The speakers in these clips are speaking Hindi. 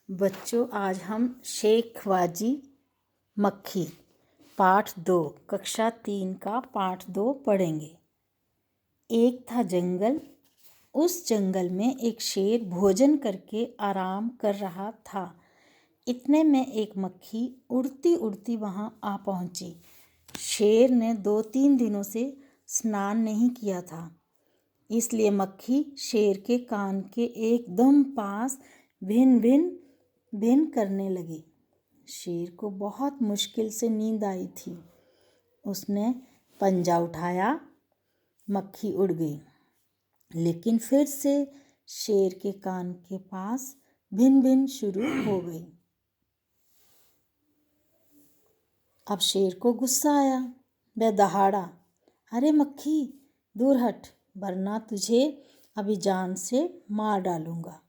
बच्चों, आज हम शेख ख्वाजी मक्खी पाठ 2 कक्षा 3 का पाठ 2 पढ़ेंगे। एक था जंगल। उस जंगल में एक शेर भोजन करके आराम कर रहा था। इतने में एक मक्खी उड़ती उड़ती वहाँ आ पहुँची। शेर ने 2-3 दिनों से स्नान नहीं किया था, इसलिए मक्खी शेर के कान के एकदम पास भिन भिन भिन करने लगी। शेर को बहुत मुश्किल से नींद आई थी। उसने पंजा उठाया, मक्खी उड़ गई, लेकिन फिर से शेर के कान के पास भिन भिन शुरू हो गई। अब शेर को गुस्सा आया। वह दहाड़ा, अरे मक्खी, दूर हट, वरना तुझे अभी जान से मार डालूंगा।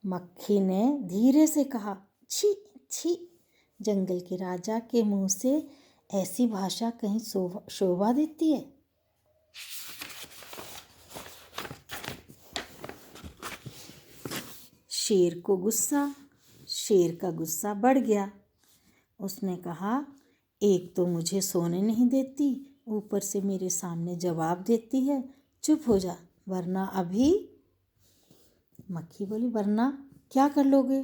मक्खी ने धीरे से कहा, छी छी, जंगल के राजा के मुंह से ऐसी भाषा कहीं शोभा देती है। शेर का गुस्सा बढ़ गया। उसने कहा, एक तो मुझे सोने नहीं देती, ऊपर से मेरे सामने जवाब देती है। चुप हो जा, वरना अभी। मक्खी बोली, वरना क्या कर लोगे?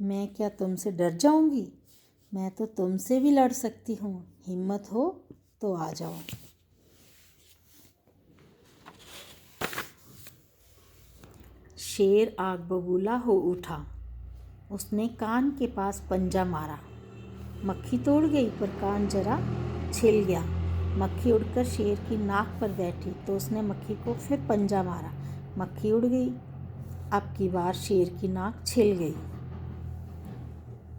मैं क्या तुमसे डर जाऊंगी? मैं तो तुमसे भी लड़ सकती हूँ। हिम्मत हो तो आ जाओ। शेर आग बबूला हो उठा। उसने कान के पास पंजा मारा। मक्खी तो उड़ गई, पर कान जरा छिल गया। मक्खी उड़कर शेर की नाक पर बैठी तो उसने मक्खी को फिर पंजा मारा। मक्खी उड़ गई। अब की बार शेर की नाक छिल गई।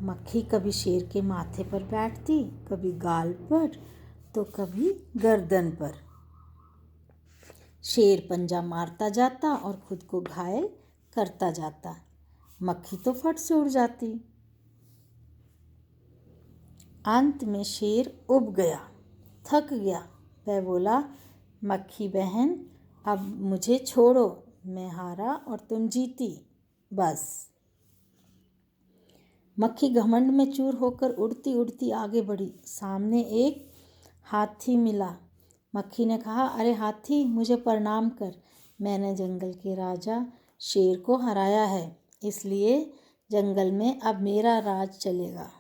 मक्खी कभी शेर के माथे पर बैठती, कभी गाल पर, तो कभी गर्दन पर। शेर पंजा मारता जाता और खुद को घायल करता जाता। मक्खी तो फट से उड़ जाती। अंत में शेर उब गया, थक गया। वह बोला, मक्खी बहन, अब मुझे छोड़ो। मैं हारा और तुम जीती, बस। मक्खी घमंड में चूर होकर उड़ती उड़ती आगे बढ़ी। सामने एक हाथी मिला। मक्खी ने कहा, अरे हाथी, मुझे प्रणाम कर। मैंने जंगल के राजा शेर को हराया है, इसलिए जंगल में अब मेरा राज चलेगा।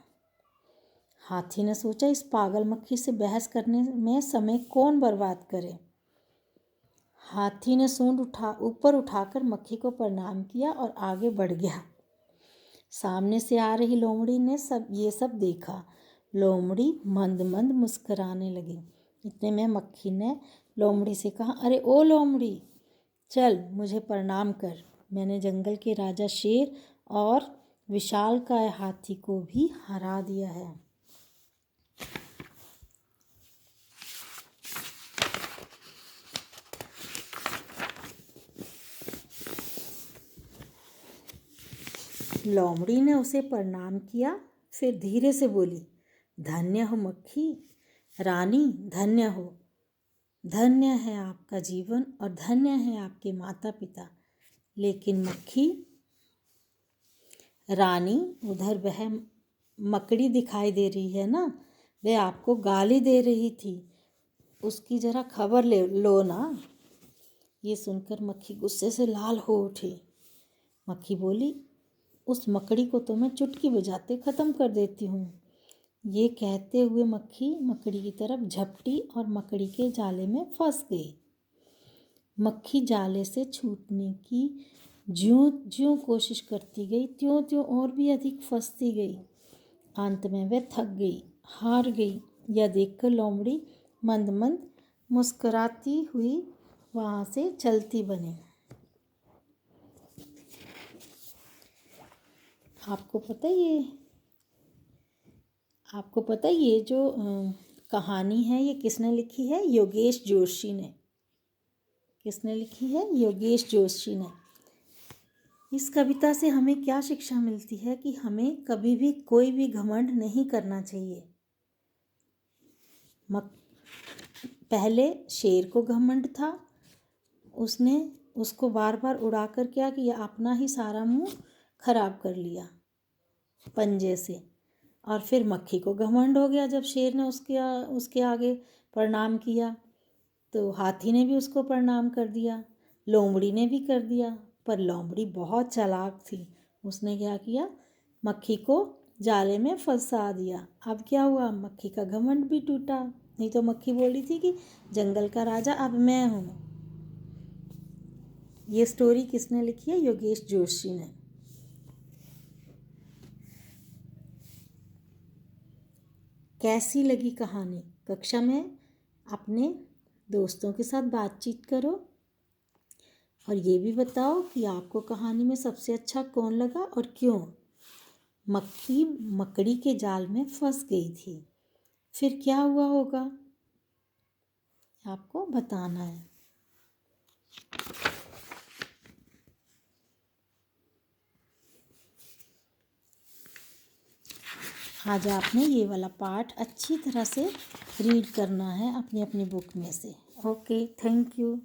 हाथी ने सोचा, इस पागल मक्खी से बहस करने में समय कौन बर्बाद करे। हाथी ने सूंड ऊपर उठाकर मक्खी को प्रणाम किया और आगे बढ़ गया। सामने से आ रही लोमड़ी ने ये सब देखा। लोमड़ी मंद मंद मुस्कुराने लगी। इतने में मक्खी ने लोमड़ी से कहा, अरे ओ लोमड़ी, चल मुझे प्रणाम कर। मैंने जंगल के राजा शेर और विशालकाय हाथी को भी हरा दिया है। लोमड़ी ने उसे प्रणाम किया, फिर धीरे से बोली, धन्य हो मक्खी रानी, धन्य हो। धन्य है आपका जीवन और धन्य है आपके माता पिता। लेकिन मक्खी रानी, उधर वह मकड़ी दिखाई दे रही है ना, वह आपको गाली दे रही थी, उसकी जरा खबर ले लो ना। ये सुनकर मक्खी गुस्से से लाल हो उठी। मक्खी बोली, उस मकड़ी को तो मैं चुटकी बजाते ख़त्म कर देती हूँ। ये कहते हुए मक्खी मकड़ी की तरफ झपटी और मकड़ी के जाले में फंस गई। मक्खी जाले से छूटने की ज्यों ज्यों कोशिश करती गई, त्यों त्यों और भी अधिक फंसती गई। अंत में वह थक गई, हार गई। यह देखकर लोमड़ी मंद मंद मुस्कुराती हुई वहाँ से चलती बनी। आपको पता है ये जो कहानी है, ये किसने लिखी है? योगेश जोशी ने। किसने लिखी है? योगेश जोशी ने। इस कविता से हमें क्या शिक्षा मिलती है कि हमें कभी भी कोई भी घमंड नहीं करना चाहिए। पहले शेर को घमंड था, उसने उसको बार बार उड़ाकर क्या किया, अपना ही सारा मुंह खराब कर लिया पंजे से। और फिर मक्खी को घमंड हो गया जब शेर ने उसके आगे प्रणाम किया, तो हाथी ने भी उसको प्रणाम कर दिया, लोमड़ी ने भी कर दिया। पर लोमड़ी बहुत चालाक थी, उसने क्या किया, मक्खी को जाले में फंसा दिया। अब क्या हुआ, मक्खी का घमंड भी टूटा। नहीं तो मक्खी बोली थी कि जंगल का राजा अब मैं हूँ। ये स्टोरी किसने लिखी है, योगेश जोशी ने। कैसी लगी कहानी, कक्षा में अपने दोस्तों के साथ बातचीत करो और ये भी बताओ कि आपको कहानी में सबसे अच्छा कौन लगा और क्यों। मक्खी मकड़ी के जाल में फंस गई थी, फिर क्या हुआ होगा आपको बताना है। आज आपने ये वाला पार्ट अच्छी तरह से रीड करना है अपनी अपनी बुक में से। Okay, thank you.